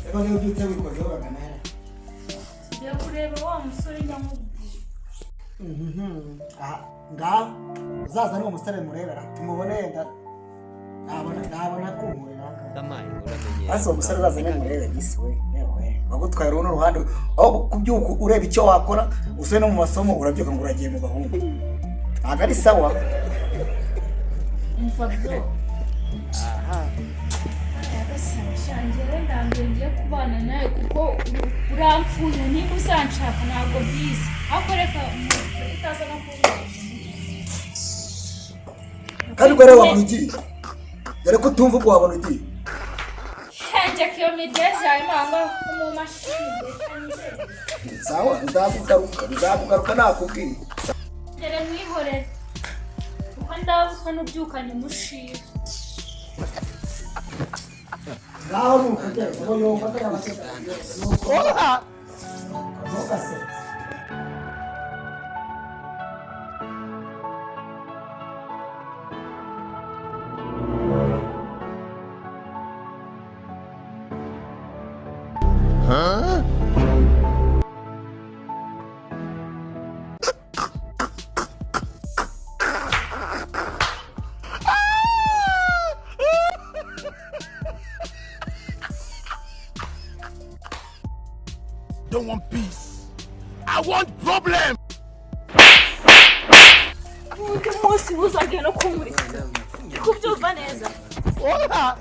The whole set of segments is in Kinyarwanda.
Seko niyo byutse wikoze uragana he? Ngiye kureba wa musore nyamubwira. Nga uzaza ni umusore murebera tumubone yenda nabona kumurira Tamayi uramenye. Ase umusore uzaza ni murebe gisi we yewe bagutwara runo ruhande aho kubyuka ureba icyo wakora uswe no mu masomo urabyuka ngo uragiye mu bahungu agari sawa Mfabyo. Shanjere ngiye kubana nawe kuko urampfuye niba uzanshaka ntabwo byiza akoreka utaza no kubona kandi gore wabona ugiye dore ko tumva ko wabona ugiye Hanje kilometers ayimanga mu mashini sawa ndakugaruka nakubwiye dere mwihorere kuko ndavuga n'ubyuka ni mushira Não, não, eu vou pegar você. Porra! Não tá certo. Hã? Don't want peace. I want problem. Umunsi uzagenda no kumuri. Kubyumva neza. Olha!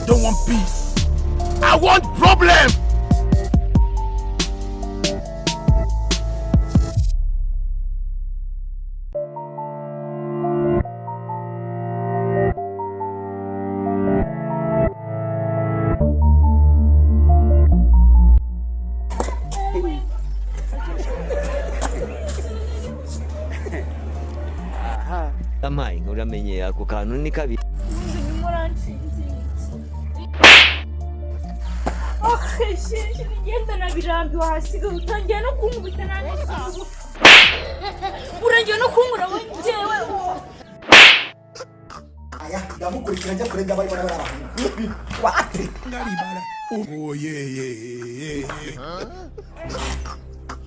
Don't want peace. I want problem. Tamayi uramenye ako kantu ni kabi. Shinji ngenda na birambi wahasiga utangiye no kunkubita nandisa. Urangiye no kunkura wenjewe. Aya, ndamukurikira njya kurenga bari barabara. Wati. Oh yeah.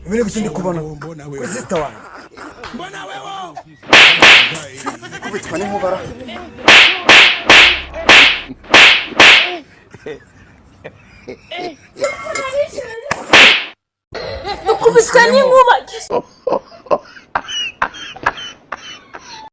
Mimi nikushindi kubona. Kwa sister wangu. Mbona wewe? Kubitwa ni mubara. Ukubiswa n'inkuba.